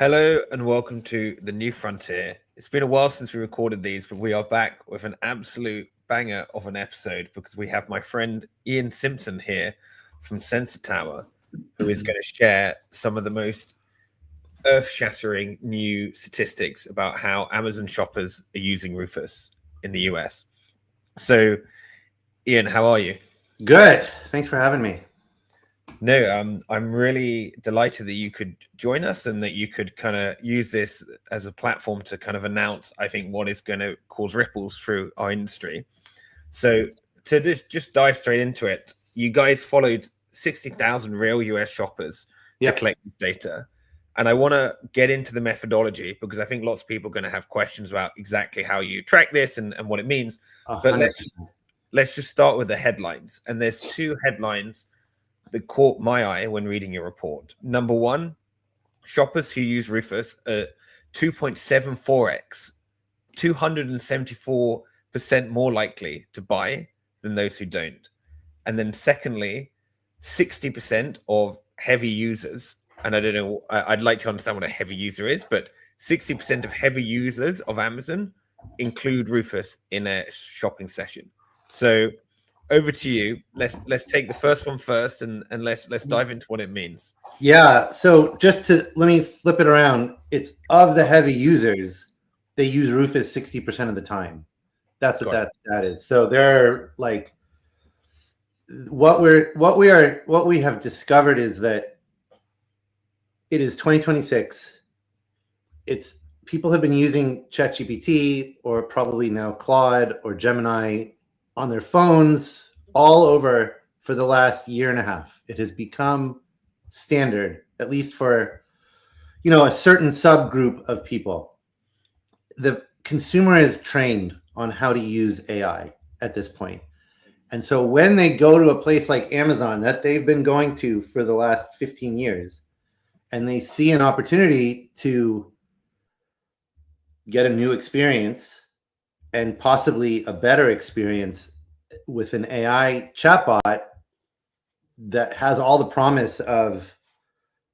Hello and welcome to the New Frontier. It's been a while since we recorded these, but we are back with an absolute banger of an episode because we have my friend Ian Simpson here from Sensor Tower, who is going to share some of the most earth-shattering new statistics about how Amazon shoppers are using Rufus in the US. So, Ian, how are you? Good. Thanks for having me. No, I'm really delighted that you could join us and that you could kind of use this as a platform to kind of announce, I think, what is going to cause ripples through our industry. So to just dive straight into it, you guys followed 60,000 real US shoppers to collect this data. And I want to get into the methodology because I think lots of people are going to have questions about exactly how you track this and what it means. 100%. But let's just start with the headlines. And there's two headlines that caught my eye when reading your report. Number one, shoppers who use Rufus are 2.74x, 274% more likely to buy than those who don't. And then secondly, 60% of heavy users, and I don't know, I'd like to understand what a heavy user is, but 60% of heavy users of Amazon include Rufus in a shopping session. So over to you. Let's take the first one first, and let's dive into what it means. Yeah. So let me flip it around. It's of the heavy users, they use Rufus 60% of the time. That's what that is. So they're like, what we have discovered is that it is 2026. It's people have been using ChatGPT or probably now Claude or Gemini on their phones all over for the last year and a half. It has become standard, at least for, a certain subgroup of people. The consumer is trained on how to use AI at this point. And so when they go to a place like Amazon that they've been going to for the last 15 years, and they see an opportunity to get a new experience and possibly a better experience with an AI chatbot that has all the promise of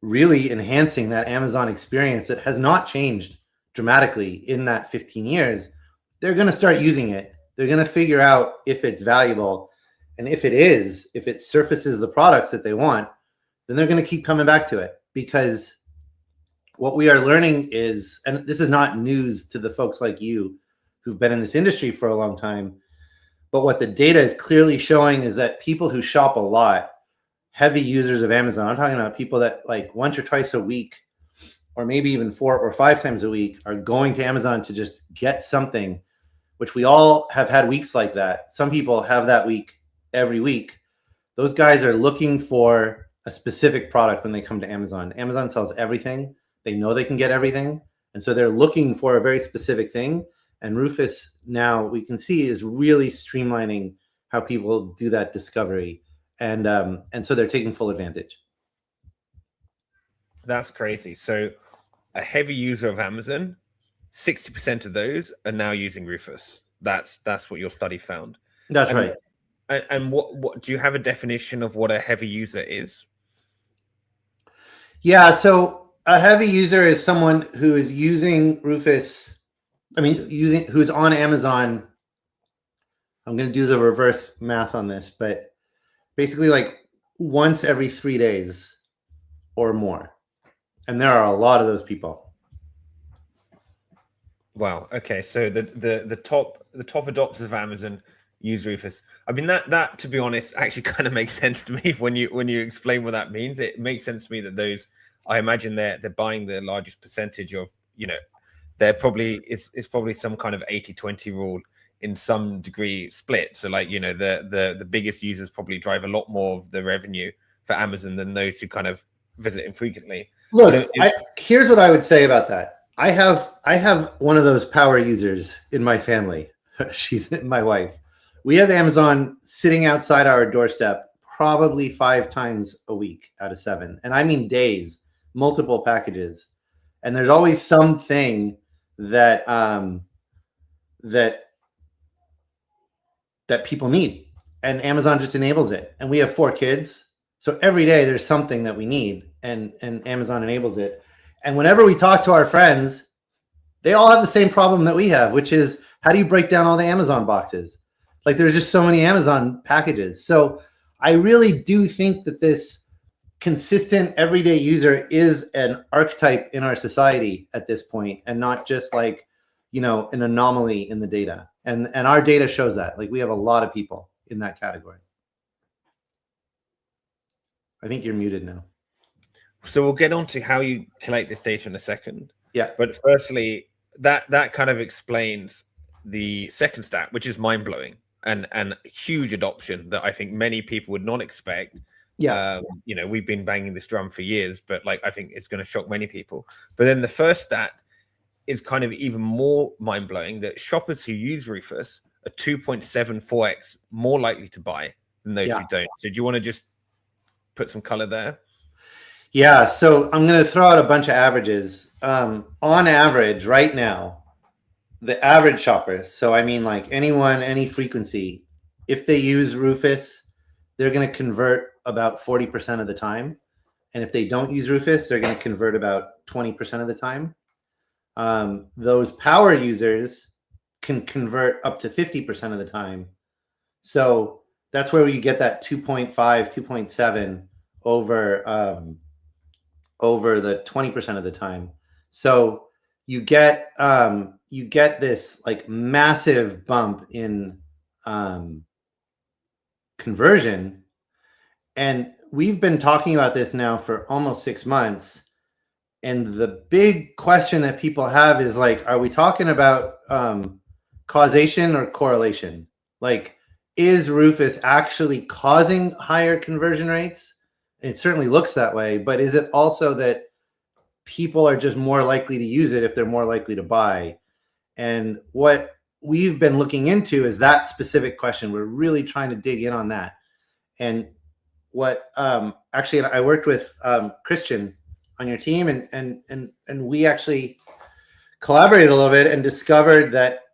really enhancing that Amazon experience that has not changed dramatically in that 15 years, they're going to start using it. They're going to figure out if it's valuable. And if it surfaces the products that they want, then they're going to keep coming back to it. Because what we are learning is, and this is not news to the folks like you who've been in this industry for a long time, but what the data is clearly showing is that people who shop a lot, heavy users of Amazon, I'm talking about people that like once or twice a week, or maybe even 4 or 5 times a week, are going to Amazon to just get something, which we all have had weeks like that. Some people have that week every week. Those guys are looking for a specific product when they come to Amazon. Amazon sells everything. They know they can get everything. And so they're looking for a very specific thing. And Rufus, now we can see, is really streamlining how people do that discovery. And so they're taking full advantage. That's crazy. So a heavy user of Amazon, 60% of those are now using Rufus. That's what your study found. That's right. And what do you have a definition of what a heavy user is? Yeah, so a heavy user is someone who is using Rufus, who's on Amazon. I'm going to do the reverse math on this, but basically like once every 3 days or more. And there are a lot of those people. Wow. Okay. So the top adopters of Amazon use Rufus. I mean, that to be honest actually kind of makes sense to me when you explain what that means. It makes sense to me that those, I imagine they're buying the largest percentage of, they're probably it's probably some kind of 80-20 rule in some degree split. So like, the biggest users probably drive a lot more of the revenue for Amazon than those who kind of visit infrequently. Look, here's what I would say about that. I have one of those power users in my family. She's my wife. We have Amazon sitting outside our doorstep probably 5 times a week out of 7. And I mean days, multiple packages. And there's always something that people need. And Amazon just enables it. And we have 4 kids. So every day there's something that we need, and Amazon enables it. And whenever we talk to our friends, they all have the same problem that we have, which is how do you break down all the Amazon boxes? Like there's just so many Amazon packages. So I really do think that this consistent everyday user is an archetype in our society at this point, and not just like, you know, an anomaly in the data. And our data shows that. Like we have a lot of people in that category. I think you're muted now. So we'll get on to how you collect this data in a second. Yeah. But firstly, that kind of explains the second stat, which is mind-blowing and huge adoption that I think many people would not expect. Yeah. You know, we've been banging this drum for years, but like I think it's going to shock many people. But then the first stat is kind of even more mind-blowing, that shoppers who use Rufus are 2.74x more likely to buy than those who don't. So do you want to just put some color there? Yeah, so I'm going to throw out a bunch of averages. On average, right now, the average shopper, so I mean like anyone, any frequency, if they use Rufus, they're going to convert about 40% of the time. And if they don't use Rufus, they're going to convert about 20% of the time. Those power users can convert up to 50% of the time. So that's where you get that 2.5, 2.7 over the 20% of the time. So you get this like massive bump in conversion. And we've been talking about this now for almost 6 months. And the big question that people have is like, are we talking about causation or correlation? Like, is Rufus actually causing higher conversion rates? It certainly looks that way, but is it also that people are just more likely to use it if they're more likely to buy? And what we've been looking into is that specific question. We're really trying to dig in on that. And what actually, I worked with Christian on your team, and we actually collaborated a little bit and discovered that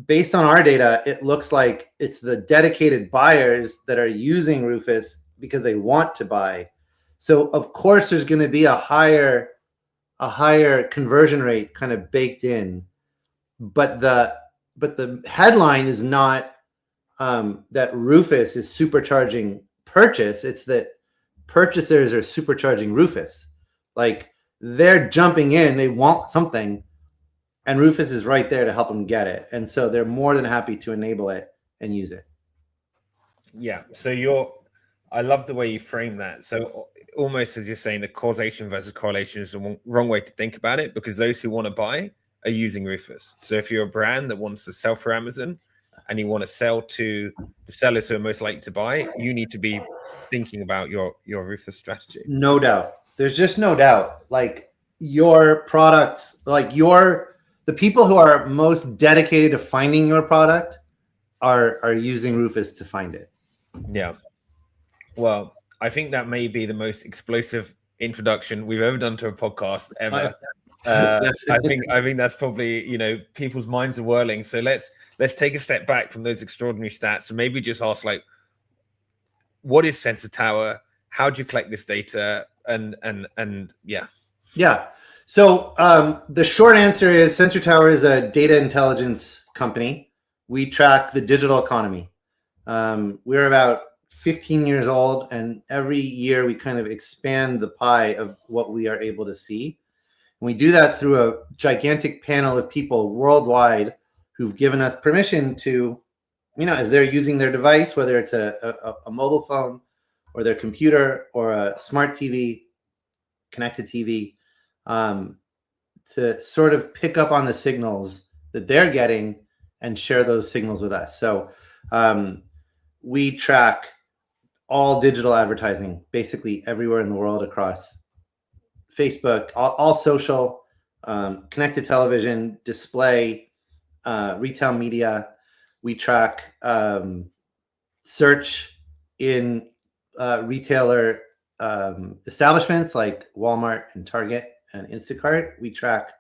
based on our data, it looks like it's the dedicated buyers that are using Rufus because they want to buy. So of course there's going to be a higher conversion rate kind of baked in, but the headline is not that Rufus is supercharging purchase. It's that purchasers are supercharging Rufus. Like they're jumping in, they want something, and Rufus is right there to help them get it. And so they're more than happy to enable it and use it. Yeah. So I love the way you frame that. So almost as you're saying, the causation versus correlation is the wrong way to think about it, because those who want to buy are using Rufus. So if you're a brand that wants to sell for Amazon and you want to sell to the sellers who are most likely to buy, you need to be thinking about your Rufus strategy. No doubt. There's just no doubt. Like your products, like the people who are most dedicated to finding your product are using Rufus to find it. Yeah. Well, I think that may be the most explosive introduction we've ever done to a podcast ever. I think that's probably, you know, people's minds are whirling. So let's take a step back from those extraordinary stats and maybe just ask, like, what is Sensor Tower? How do you collect this data? And yeah. Yeah. So the short answer is Sensor Tower is a data intelligence company. We track the digital economy. We're about 15 years old, and every year we kind of expand the pie of what we are able to see. And we do that through a gigantic panel of people worldwide who've given us permission to, you know, as they're using their device, whether it's a mobile phone or their computer or a smart TV, connected TV, to sort of pick up on the signals that they're getting and share those signals with us. So we track all digital advertising, basically everywhere in the world, across Facebook, all social, connected television, display, retail media. We track search in retailer establishments like Walmart and Target and Instacart. We track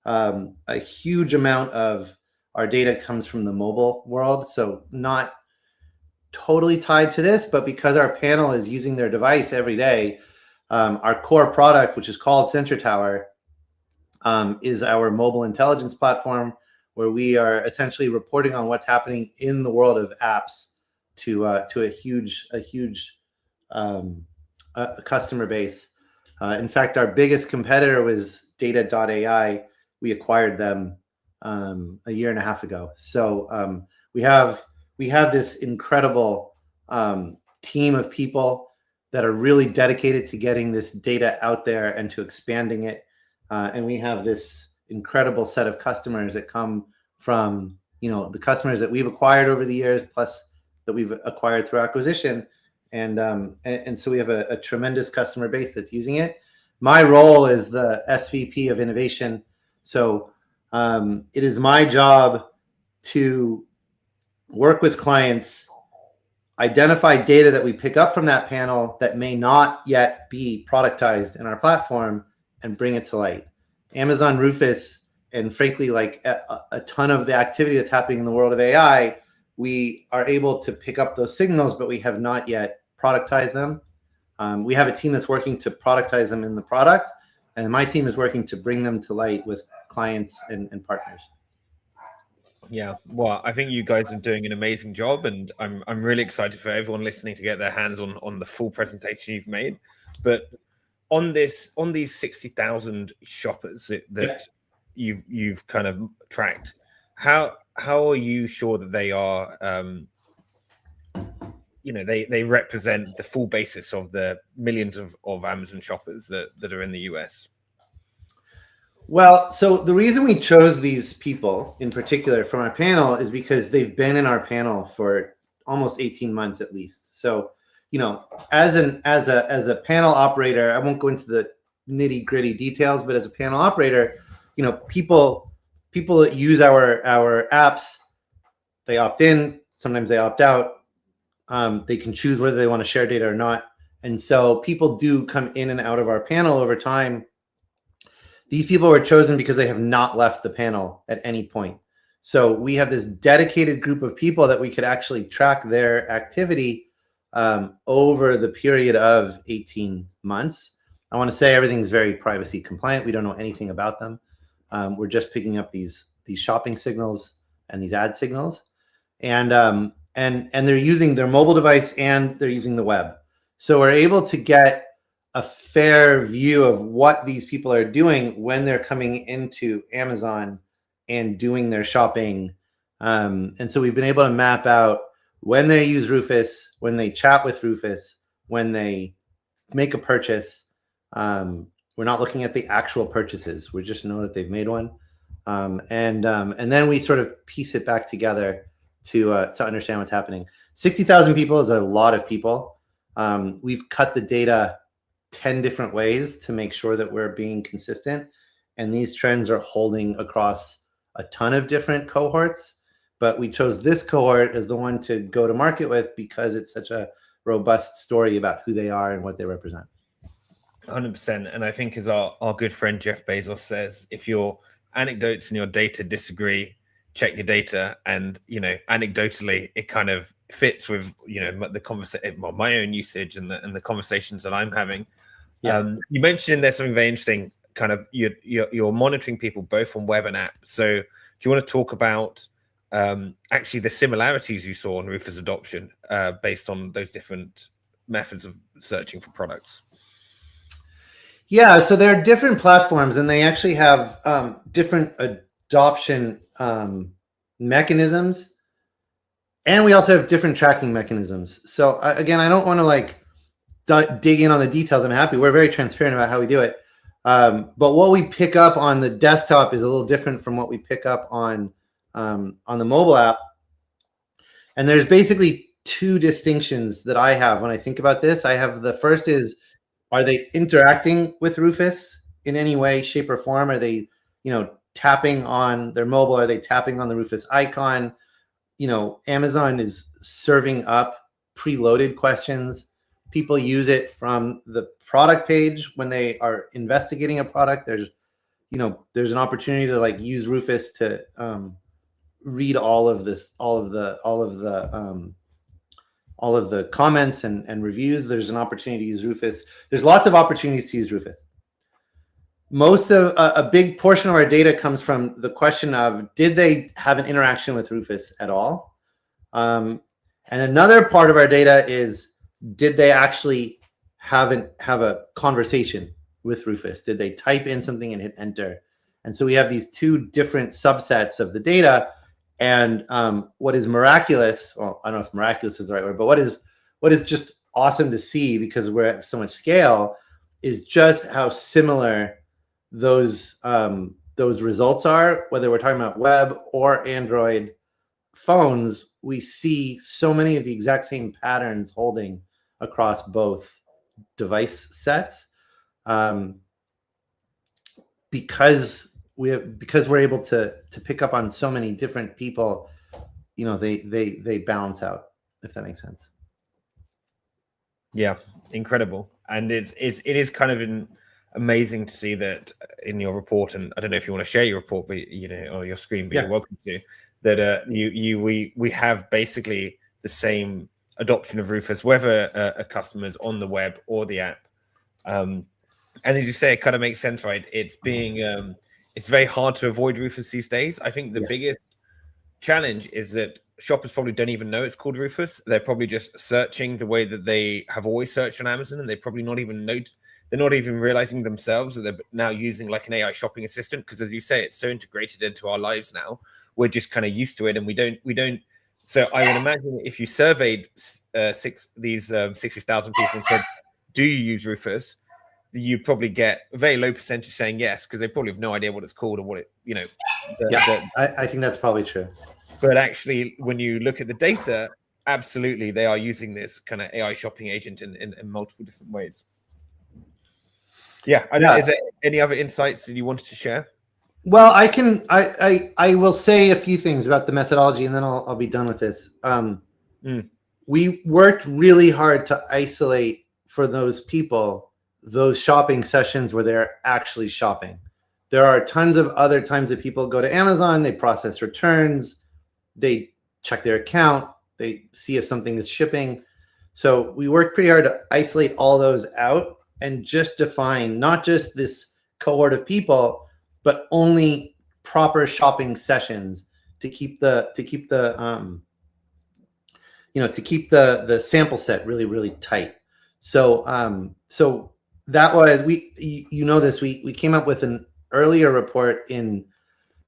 a huge amount of our data comes from the mobile world. So not totally tied to this, but because our panel is using their device every day, our core product, which is called Sensor Tower, is our mobile intelligence platform, where we are essentially reporting on what's happening in the world of apps to a huge customer base. In fact, our biggest competitor was Data.ai. We acquired them a year and a half ago. So we have this incredible team of people that are really dedicated to getting this data out there and to expanding it. And we have this incredible set of customers that come from, the customers that we've acquired over the years, plus that we've acquired through acquisition. And so we have a tremendous customer base that's using it. My role is the SVP of innovation. So it is my job to work with clients, identify data that we pick up from that panel that may not yet be productized in our platform, and bring it to light. Amazon Rufus, and frankly, like a ton of the activity that's happening in the world of AI, we are able to pick up those signals, but we have not yet productized them. We have a team that's working to productize them in the product, and my team is working to bring them to light with clients and partners. Yeah, well, I think you guys are doing an amazing job, and I'm really excited for everyone listening to get their hands on the full presentation you've made. But on these 60,000 shoppers that you've kind of tracked, how are you sure that they are they represent the full basis of the millions of Amazon shoppers that are in the US? Well, so the reason we chose these people in particular from our panel is because they've been in our panel for almost 18 months at least. So, as a panel operator, I won't go into the nitty gritty details, but as a panel operator, people that use our apps, they opt in, sometimes they opt out. They can choose whether they want to share data or not. And so people do come in and out of our panel over time. These people were chosen because they have not left the panel at any point. So we have this dedicated group of people that we could actually track their activity over the period of 18 months. I want to say everything's very privacy compliant. We don't know anything about them. We're just picking up these shopping signals and these ad signals. And they're using their mobile device and they're using the web. So we're able to get a fair view of what these people are doing when they're coming into Amazon and doing their shopping. And so we've been able to map out when they use Rufus, when they chat with Rufus, when they make a purchase. We're not looking at the actual purchases. We just know that they've made one. And then we sort of piece it back together to understand what's happening. 60,000 people is a lot of people. We've cut the data 10 different ways to make sure that we're being consistent. And these trends are holding across a ton of different cohorts. But we chose this cohort as the one to go to market with because it's such a robust story about who they are and what they represent. 100%. And I think, as our good friend Jeff Bezos says, if your anecdotes and your data disagree, check your data. And anecdotally, it kind of fits with the conversation, my own usage and the conversations that I'm having. Yeah. You mentioned in there something very interesting. Kind of you're monitoring people both on web and app. So do you want to talk about actually the similarities you saw in Rufus adoption based on those different methods of searching for products? Yeah, so there are different platforms, and they actually have different adoption mechanisms, and we also have different tracking mechanisms. So again, I don't want to dig in on the details. I'm happy. We're very transparent about how we do it. But what we pick up on the desktop is a little different from what we pick up on the mobile app. And there's basically two distinctions that I have when I think about this. I have the first is, are they interacting with Rufus in any way, shape, or form? Are they, tapping on their mobile? Are they tapping on the Rufus icon? Amazon is serving up preloaded questions. People use it from the product page when they are investigating a product. There's an opportunity to use Rufus to read all of the comments and reviews. There's an opportunity to use Rufus. There's lots of opportunities to use Rufus. most of a big portion of our data comes from the question of, did they have an interaction with Rufus at all? And another part of our data is, did they actually have a conversation with Rufus? Did they type in something and hit enter? And so we have these two different subsets of the data. And what is miraculous, well, I don't know if miraculous is the right word, but what is just awesome to see, because we're at so much scale, is just how similar those results are, whether we're talking about web or Android phones. We see so many of the exact same patterns holding across both device sets, because we're able to pick up on so many different people. They balance out, if that makes sense. Yeah, incredible. And it is kind of amazing to see that in your report. And I don't know if you want to share your report, but or your screen, but you're welcome to. That we have basically the same adoption of Rufus, whether a customer's on the web or the app. And as you say, it kind of makes sense, right? It's very hard to avoid Rufus these days. I think the biggest challenge is that shoppers probably don't even know it's called Rufus. They're probably just searching the way that they have always searched on Amazon, and they probably not even they're not even realizing themselves that they're now using like an AI shopping assistant, because as you say, it's so integrated into our lives now. We're just kind of used to it, and we don't. So I would imagine if you surveyed 60,000 people and said, "Do you use Rufus?" you probably get a very low percentage saying yes, because they probably have no idea what it's called or what it, I think that's probably true. But actually, when you look at the data, absolutely, they are using this kind of AI shopping agent in multiple different ways. Yeah. Is there any other insights that you wanted to share? Well, I will say a few things about the methodology, and then I'll be done with this. We worked really hard to isolate for those people those shopping sessions where they're actually shopping. There are tons of other times that people go to Amazon, they process returns, they check their account, they see if something is shipping. So we worked pretty hard to isolate all those out and just define not just this cohort of people, but only proper shopping sessions to keep the sample set really, really tight. So that was, we came up with an earlier report in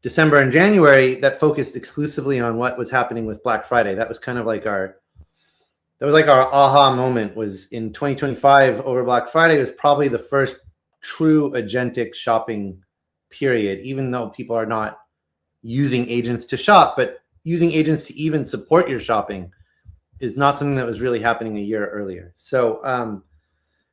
December and January that focused exclusively on what was happening with Black Friday. That was kind of like our aha moment, was in 2025 over Black Friday was probably the first true agentic shopping period, even though people are not using agents to shop, but using agents to even support your shopping is not something that was really happening a year earlier. So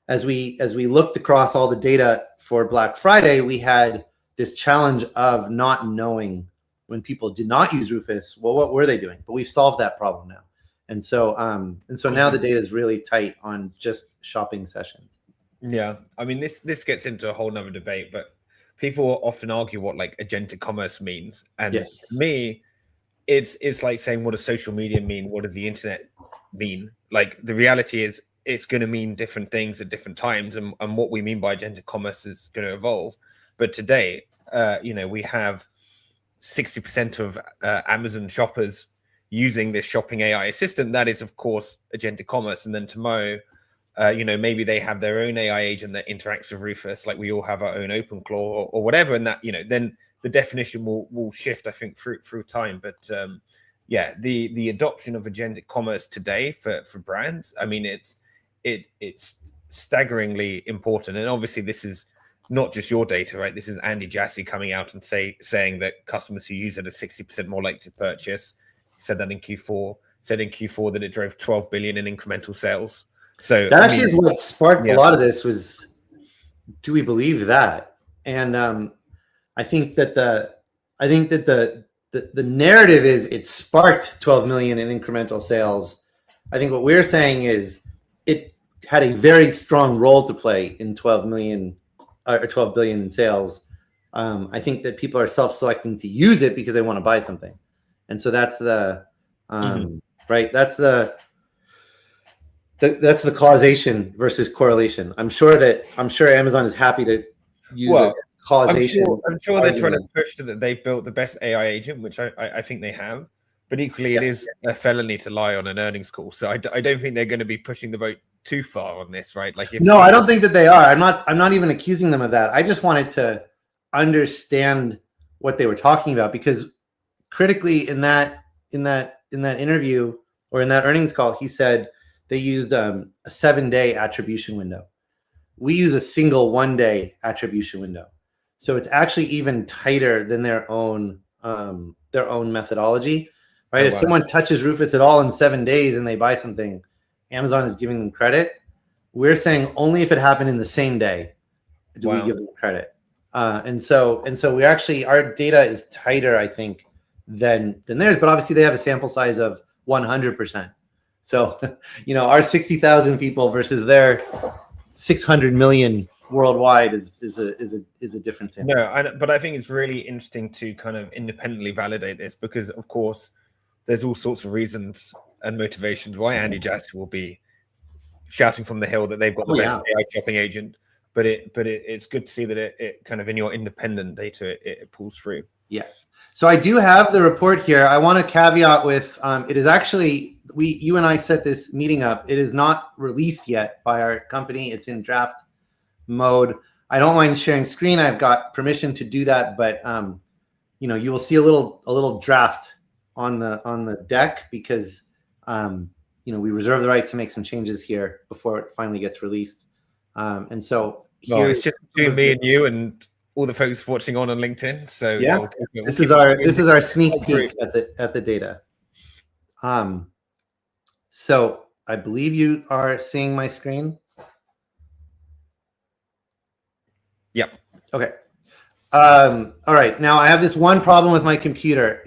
as we looked across all the data for Black Friday, we had this challenge of not knowing, when people did not use Rufus, well, what were they doing? But we've solved that problem now. And so now the data is really tight on just shopping sessions. Yeah. I mean, this gets into a whole nother debate, but people often argue what like agentic commerce means. And to me, it's like saying, what does social media mean? What does the internet mean? Like, the reality is it's going to mean different things at different times, and what we mean by agentic commerce is going to evolve. But today, we have 60% of Amazon shoppers using this shopping AI assistant. That is, of course, agentic commerce. And then tomorrow, maybe they have their own AI agent that interacts with Rufus, like we all have our own OpenClaw or whatever. And that, then the definition will shift, I think, through time. But the adoption of agentic commerce today for brands, I mean, it's staggeringly important. And obviously, this is not just your data, right? This is Andy Jassy coming out and saying that customers who use it are 60% more likely to purchase. He said that in Q4. Said in Q4 that it drove 12 billion in incremental sales. So that actually is what sparked a lot of this. Was, do we believe that? And I think that the narrative is it sparked 12 million in incremental sales. I think what we're saying is it had a very strong role to play in 12 million or 12 billion in sales. I think that people are self-selecting to use it because they want to buy something. And so that's the right. That's the causation versus correlation. I'm sure Amazon is happy to use causation. I'm sure they're trying to argument. push that they've built the best AI agent, which I think they have. But equally, it is a felony to lie on an earnings call. So I don't think they're going to be pushing the boat too far on this, right? Like, if no, I don't think that they are. I'm not even accusing them of that. I just wanted to understand what they were talking about, because critically in that interview or in that earnings call, he said they used a 7-day attribution window. We use a single 1-day attribution window. So it's actually even tighter than their own methodology, right? Oh, if wow. someone touches Rufus at all in 7 days and they buy something, Amazon is giving them credit. We're saying only if it happened in the same day do we give them credit. And so we actually, our data is tighter, I think, than theirs, but obviously they have a sample size of 100%. So, our 60,000 people versus their 600 million worldwide is a different sample. No, but I think it's really interesting to kind of independently validate this, because of course there's all sorts of reasons and motivations why Andy Jassy will be shouting from the hill that they've got the best AI shopping agent. But it's good to see that it kind of, in your independent data, it pulls through. Yeah. So I do have the report here. I want to caveat with it is actually, you and I set this meeting up. It is not released yet by our company. It's in draft mode. I don't mind sharing screen. I've got permission to do that, but you will see a little draft on the deck, because we reserve the right to make some changes here before it finally gets released. And so here it's just between me and you and all the folks watching on LinkedIn. So yeah, this is our sneak peek at the data. So I believe you are seeing my screen. Yep. Okay. All right. Now I have this one problem with my computer.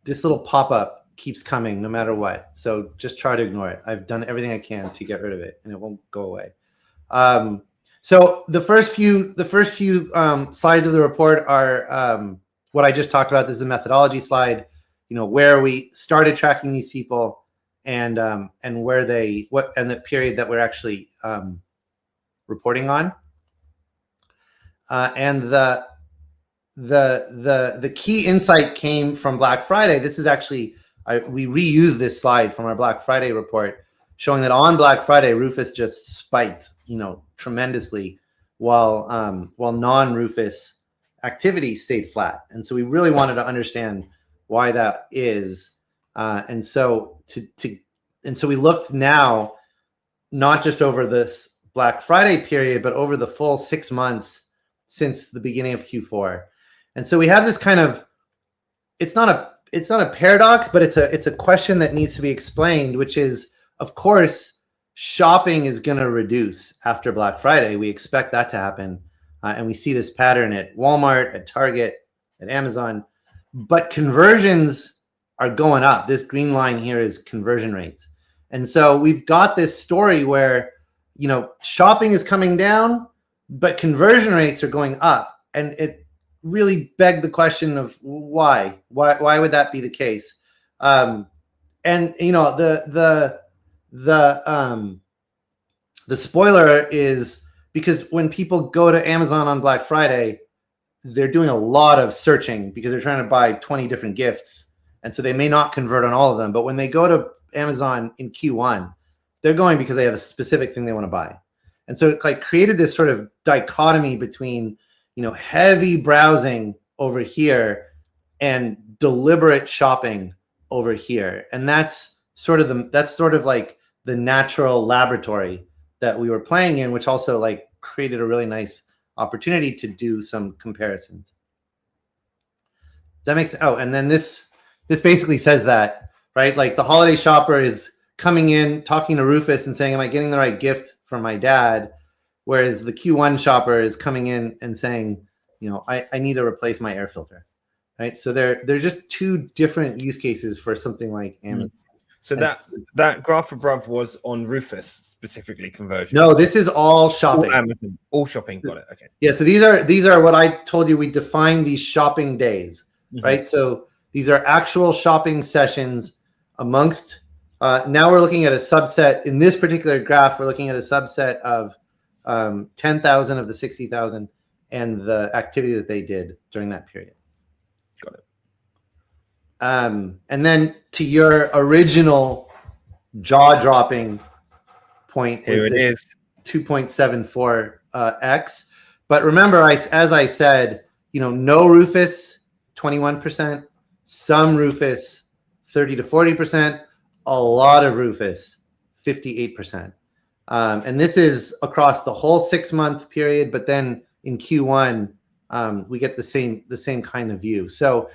This little pop-up keeps coming no matter what. So just try to ignore it. I've done everything I can to get rid of it, and it won't go away. So the first few slides of the report are what I just talked about. This is a methodology slide, where we started tracking these people, and where and the period that we're actually reporting on. And the key insight came from Black Friday. This is actually, we reused this slide from our Black Friday report, showing that on Black Friday, Rufus just spiked, tremendously, while non-Rufus activity stayed flat. And so we really wanted to understand why that is. And so we looked now, not just over this Black Friday period, but over the full 6 months since the beginning of Q4. And so we have this kind of, it's not a paradox, but it's a question that needs to be explained, which is, of course, shopping is going to reduce after Black Friday. We expect that to happen. And we see this pattern at Walmart, at Target, at Amazon. But conversions are going up. This green line here is conversion rates. And so we've got this story where, shopping is coming down, but conversion rates are going up. And it really begged the question of why would that be the case? The spoiler is because when people go to Amazon on Black Friday, they're doing a lot of searching because they're trying to buy 20 different gifts. And so they may not convert on all of them. But when they go to Amazon in Q1, they're going because they have a specific thing they want to buy. And so it created this sort of dichotomy between, heavy browsing over here and deliberate shopping over here. And that's sort of like the natural laboratory that we were playing in, which also created a really nice opportunity to do some comparisons. Does that make sense? Oh, and then this basically says that, right? Like the holiday shopper is coming in, talking to Rufus and saying, am I getting the right gift from my dad? Whereas the Q1 shopper is coming in and saying, I need to replace my air filter, right? So they're just two different use cases for something like Amazon. So that graph above was on Rufus specifically conversion. No, this is all shopping. All Amazon, all shopping. Got it. Okay. Yeah. So these are what I told you. We define these shopping days, right? So these are actual shopping sessions amongst. Now we're looking at a subset. In this particular graph, we're looking at a subset of 10,000 of the 60,000, and the activity that they did during that period. Got it. And then to your original jaw-dropping point Here it is. 2.74 x. But remember, as I said, no Rufus, 21%, some Rufus, 30 to 40%, a lot of Rufus, 58%. And this is across the whole 6-month period, but then in Q1, we get the same kind of view. So,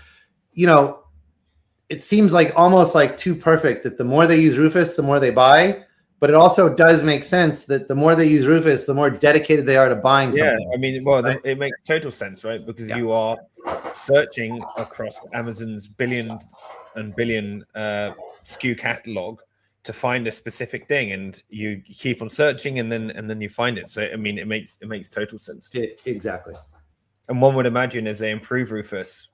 it seems like almost like too perfect that the more they use Rufus, the more they buy. But it also does make sense that the more they use Rufus, the more dedicated they are to buying something. I mean, it makes total sense, right? Because you are searching across Amazon's billions and billion SKU catalog to find a specific thing, and you keep on searching, and then you find it. So I mean, it makes total sense. Exactly. And one would imagine as they improve Rufus,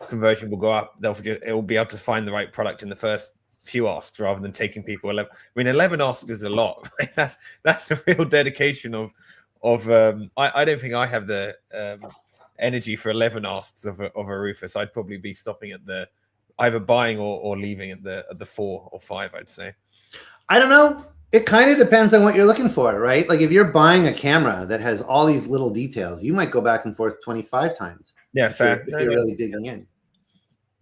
conversion will go up. It will be able to find the right product in the first few asks rather than taking people 11. I mean, 11 asks is a lot, right? That's a real dedication of I don't think I have the energy for 11 asks of a Rufus. I'd probably be stopping at the either buying or leaving at the 4 or 5, I'd say. I don't know. It kind of depends on what you're looking for, right? Like if you're buying a camera that has all these little details, you might go back and forth 25 times. Yeah, fair. If you're really digging in.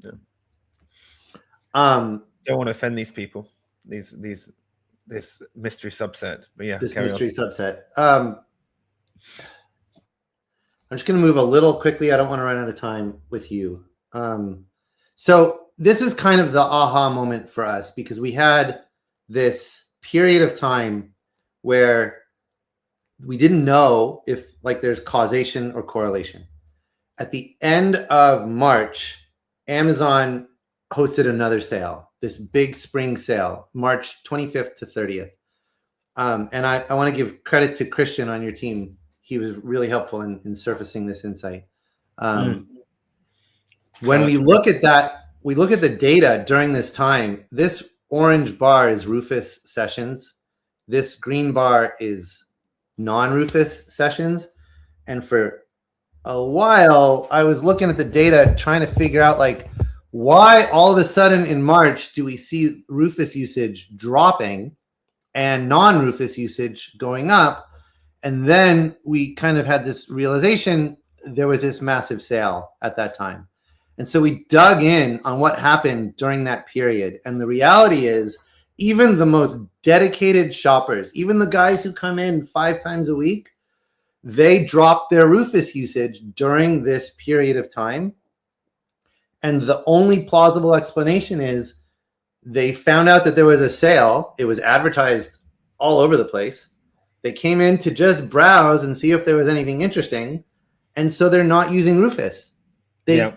Yeah. Don't want to offend these people. This mystery subset. But yeah, this mystery subset. I'm just going to move a little quickly. I don't want to run out of time with you. So this is kind of the aha moment for us because we had this period of time where we didn't know if like there's causation or correlation. At the end of March, Amazon hosted another sale, this big spring sale, March 25th to 30th. And I want to give credit to Christian on your team. He was really helpful in surfacing this insight. When we look at that, we look at the data during this time. This orange bar is Rufus sessions. This green bar is non-Rufus sessions. And for a while, I was looking at the data, trying to figure out like why all of a sudden in March do we see Rufus usage dropping and non-Rufus usage going up? And then we kind of had this realization there was this massive sale at that time. And so we dug in on what happened during that period. And the reality is even the most dedicated shoppers, even the guys who come in 5 times a week, they dropped their Rufus usage during this period of time. And the only plausible explanation is they found out that there was a sale. It was advertised all over the place. They came in to just browse and see if there was anything interesting. And so they're not using Rufus. They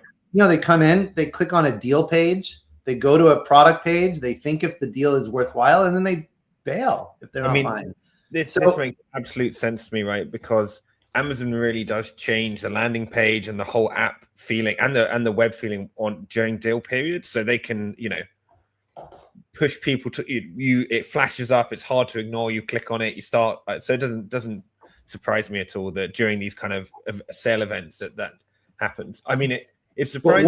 come in, they click on a deal page, they go to a product page, they think if the deal is worthwhile, and then they bail if they're not fine. This makes absolute sense to me, right? Because Amazon really does change the landing page and the whole app feeling and the web feeling during deal periods, so they can push people to you. It flashes up. It's hard to ignore. You click on it. You start. So it doesn't surprise me at all that during these kind of sale events that happens. I mean, it surprises.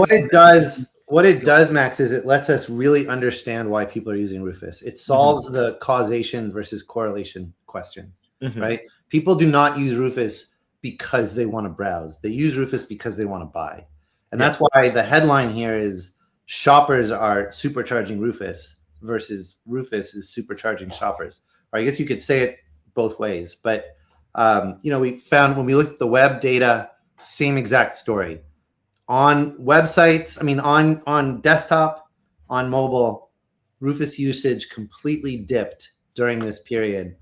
What it does, Max, is it lets us really understand why people are using Rufus. It solves the causation versus correlation question, right? People do not use Rufus because they want to browse. They use Rufus because they want to buy. And that's why the headline here is shoppers are supercharging Rufus versus Rufus is supercharging shoppers. Or I guess you could say it both ways. But, we found when we looked at the web data, same exact story. On websites, on desktop, on mobile, Rufus usage completely dipped during this period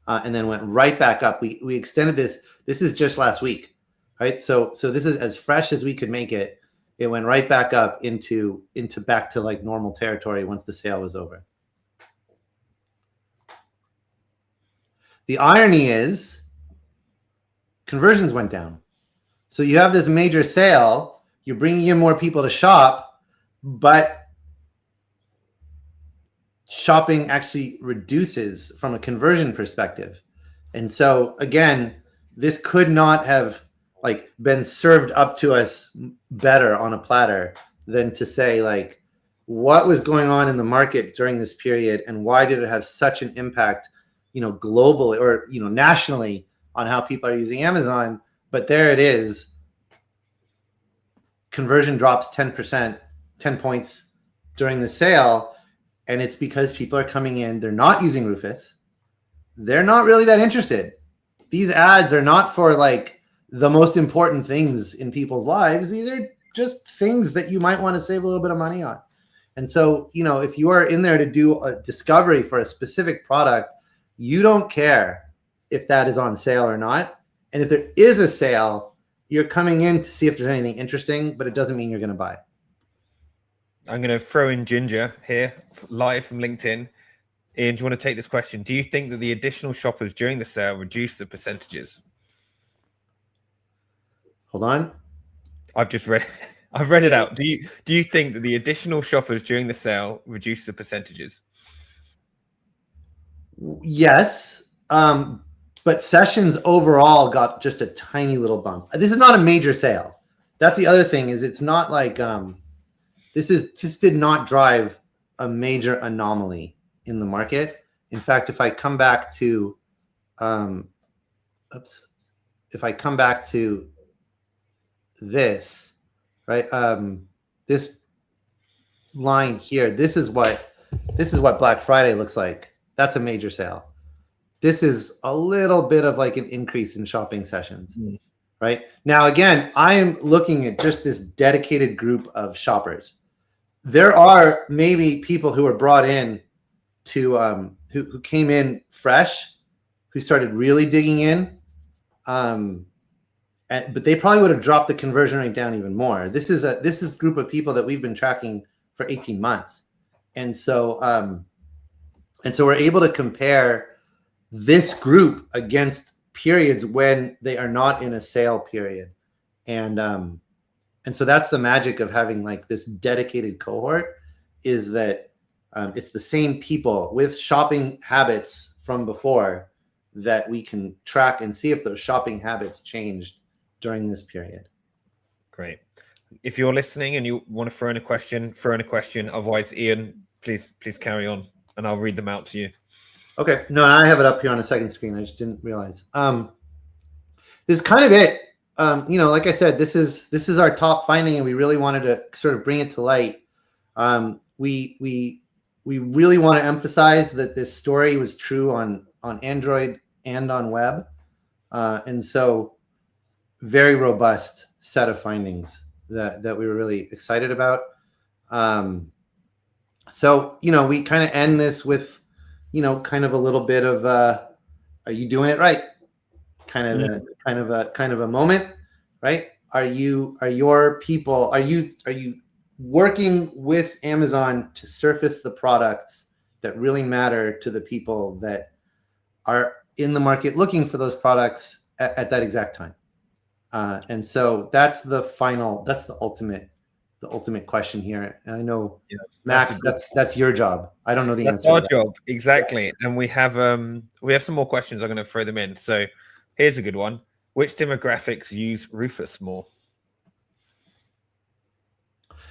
and then went right back up. We extended this. This is just last week, right? So this is as fresh as we could make it. It went right back up into back to like normal territory once the sale was over. The irony is conversions went down. So you have this major sale. You're bringing in more people to shop, but shopping actually reduces from a conversion perspective. And so, again, this could not have like been served up to us better on a platter than to say like what was going on in the market during this period and why did it have such an impact, globally or nationally on how people are using Amazon. But there it is. Conversion drops 10%, 10 points during the sale. And it's because people are coming in, they're not using Rufus. They're not really that interested. These ads are not for like the most important things in people's lives. These are just things that you might want to save a little bit of money on. And so, if you are in there to do a discovery for a specific product, you don't care if that is on sale or not. And if there is a sale, you're coming in to see if there's anything interesting, but it doesn't mean you're going to buy. I'm going to throw in Ginger here, live from LinkedIn. Ian, do you want to take this question? Do you think that the additional shoppers during the sale reduce the percentages? Hold on. I've read it out. Do you think that the additional shoppers during the sale reduce the percentages? Yes. But sessions overall got just a tiny little bump. This is not a major sale. That's the other thing, is it's not like this did not drive a major anomaly in the market. In fact, if I come back to this, right? This line here, this is what Black Friday looks like. That's a major sale. This is a little bit of like an increase in shopping sessions, right? Now, again, I am looking at just this dedicated group of shoppers. There are maybe people who are brought in to who came in fresh, who started really digging in, but they probably would have dropped the conversion rate down even more. This is a group of people that we've been tracking for 18 months, and so we're able to compare this group against periods when they are not in a sale period, and so that's the magic of having like this dedicated cohort, is that it's the same people with shopping habits from before that we can track and see if those shopping habits changed during this period. Great. If you're listening and you want to throw in a question. Otherwise, Ian, please carry on, and I'll read them out to you. Okay. No, I have it up here on a second screen. I just didn't realize. This is kind of it. Like I said, this is our top finding, and we really wanted to sort of bring it to light. We really want to emphasize that this story was true on Android and on web, and so very robust set of findings that we were really excited about. So we kind of end this with kind of a little bit of are you doing it right? Kind of a moment, right? Are your people, are you working with Amazon to surface the products that really matter to the people that are in the market looking for those products at that exact time? And so that's the ultimate question here. And I know, Max, that's your job. I don't know the answer. That's our job, exactly. Yeah. And we have some more questions. I'm going to throw them in. So here's a good one. Which demographics use Rufus more?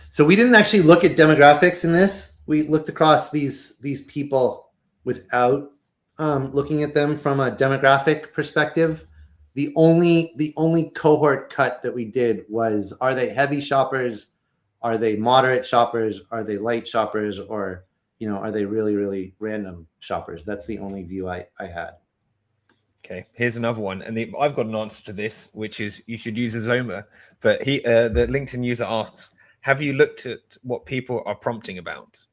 So we didn't actually look at demographics in this. We looked across these people without looking at them from a demographic perspective. The only cohort cut that we did was, are they heavy shoppers? Are they moderate shoppers? Are they light shoppers? Or, are they really, really random shoppers? That's the only view I had. Okay, here's another one. And I've got an answer to this, which is you should use a Zoma. But the LinkedIn user asks, have you looked at what people are prompting about?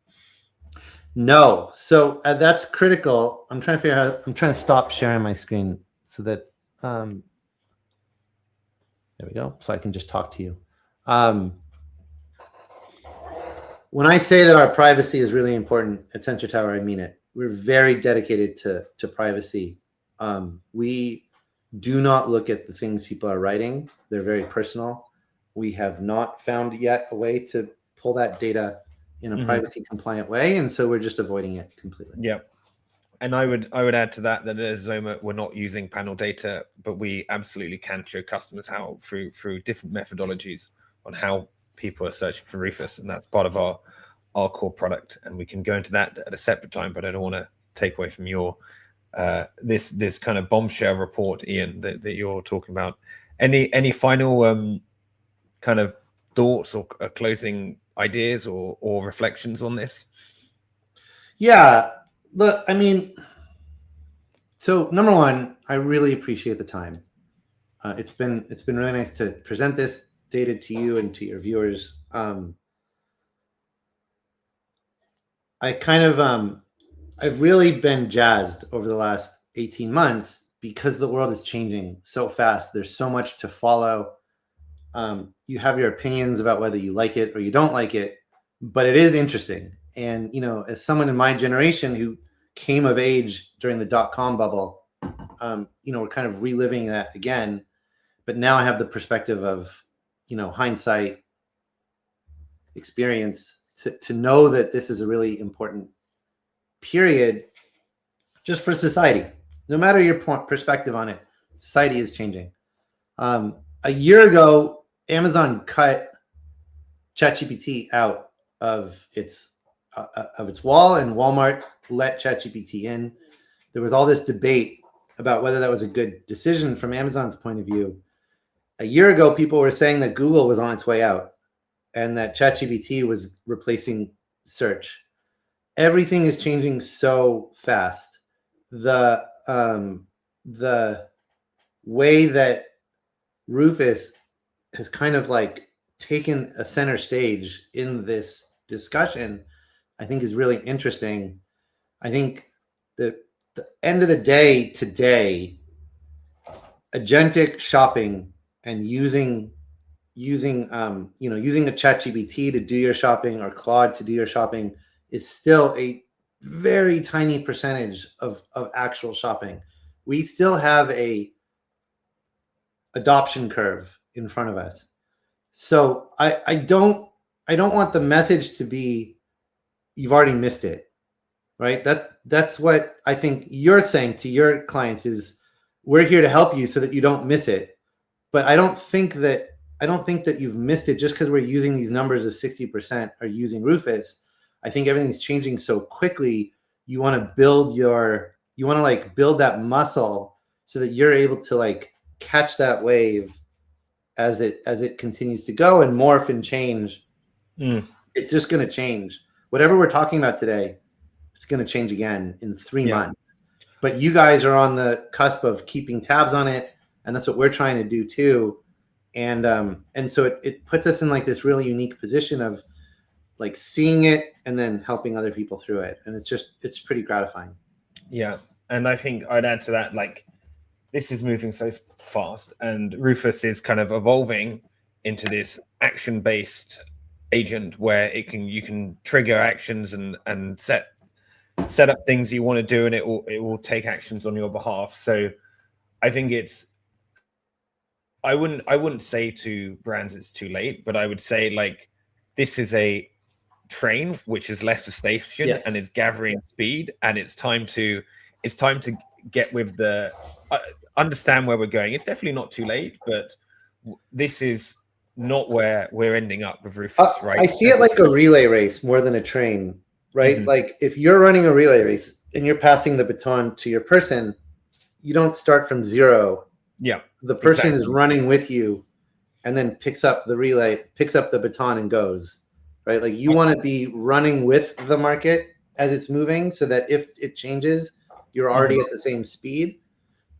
No. So that's critical. I'm trying to stop sharing my screen so that, there we go. So I can just talk to you. When I say that our privacy is really important at Sensor Tower, I mean it. We're very dedicated to privacy. We do not look at the things people are writing. They're very personal. We have not found yet a way to pull that data in a privacy compliant way. And so we're just avoiding it completely. Yeah. And I would add to that at Zoma we're not using panel data, but we absolutely can show customers how through different methodologies on how people are searching for Rufus, and that's part of our core product. And we can go into that at a separate time, but I don't want to take away from your this kind of bombshell report, Ian, that you're talking about. Any final kind of thoughts or closing ideas or reflections on this? Yeah, look, I mean, so number one, I really appreciate the time. It's been really nice to present this data to you and to your viewers. I kind of I've really been jazzed over the last 18 months because the world is changing so fast. There's so much to follow. You have your opinions about whether you like it or you don't like it, but it is interesting. And, you know, as someone in my generation who came of age during the dot-com bubble, you know, we're kind of reliving that again. But now I have the perspective of, you know, hindsight, experience to know that this is a really important period just for society. No matter your perspective on it, society is changing. A year ago, Amazon cut ChatGPT out of its wall, and Walmart let ChatGPT in. There was all this debate about whether that was a good decision from Amazon's point of view. A year ago, people were saying that Google was on its way out and that ChatGPT was replacing search. Everything is changing so fast. The way that Rufus has kind of like taken a center stage in this discussion, I think is really interesting. I think that the end of the day today, agentic shopping and using a ChatGPT to do your shopping or Claude to do your shopping is still a very tiny percentage of actual shopping. We still have a adoption curve in front of us. So I don't want the message to be you've already missed it, right? That's what I think you're saying to your clients is we're here to help you so that you don't miss it. But I don't think that you've missed it just because we're using these numbers of 60% are using Rufus. I think everything's changing so quickly. You want to build that muscle so that you're able to like catch that wave as it continues to go and morph and change. It's just going to change. Whatever we're talking about today, it's going to change again in 3 months. But you guys are on the cusp of keeping tabs on it, and that's what we're trying to do too. And so it puts us in like this really unique position of like seeing it and then helping other people through it. And it's pretty gratifying. Yeah. And I think I'd add to that, like, this is moving so fast, and Rufus is kind of evolving into this action-based agent where you can trigger actions and set up things you want to do, and it will take actions on your behalf. So I think I wouldn't say to brands it's too late, but I would say like this is a train which is less a station. Yes. And it's gathering speed, and it's time to get with the understand where we're going. It's definitely not too late, but this is not where we're ending up with Rufus, right? I see it like a relay race more than a train, right? Mm-hmm. Like if you're running a relay race and you're passing the baton to your person, you don't start from zero. Yeah. The person is running with you and then picks up the baton and goes, right? Like you want to be running with the market as it's moving so that if it changes, you're already at the same speed.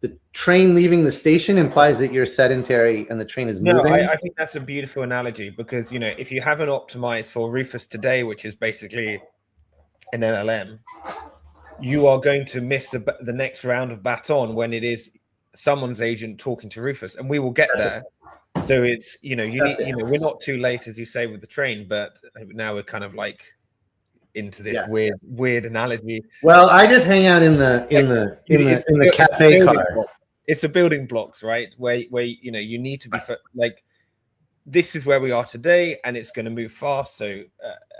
The train leaving the station implies that you're sedentary and the train is moving. No, I think that's a beautiful analogy because, you know, if you haven't optimized for Rufus today, which is basically an LLM, you are going to miss the next round of baton when it is someone's agent talking to Rufus, and we will get there. So it's, you know, we're not too late, as you say, with the train, but now we're kind of like into this weird analogy. Well, I just hang out in the cafe car. It's the building blocks, right? Where you know you need to be like, this is where we are today, and it's going to move fast. So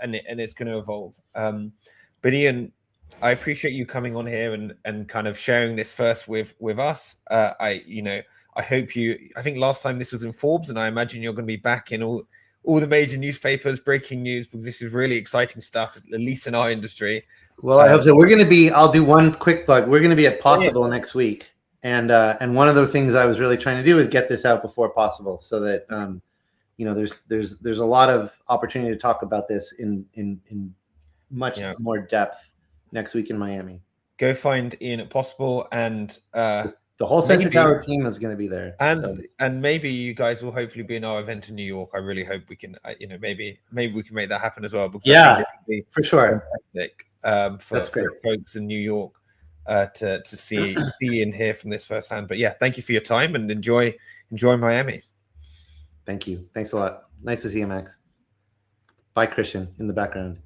and it's going to evolve. But Ian, I appreciate you coming on here and kind of sharing this first with us. I hope I think last time this was in Forbes, and I imagine you're going to be back in all the major newspapers, breaking news, because this is really exciting stuff, at least in our industry. Well, I hope so. We're going to be. I'll do one quick plug. We're going to be at Possible next week, and one of the things I was really trying to do is get this out before Possible, so that there's a lot of opportunity to talk about this in much more depth next week in Miami. Go find Ian at Possible, and the whole Sensor Tower team is going to be there, and maybe you guys will hopefully be in our event in New York. I really hope we can, maybe we can make that happen as well. Because yeah, for sure. Fantastic, for folks in New York to see and hear from this firsthand. But yeah, thank you for your time and enjoy Miami. Thank you. Thanks a lot. Nice to see you, Max. Bye, Christian, in the background.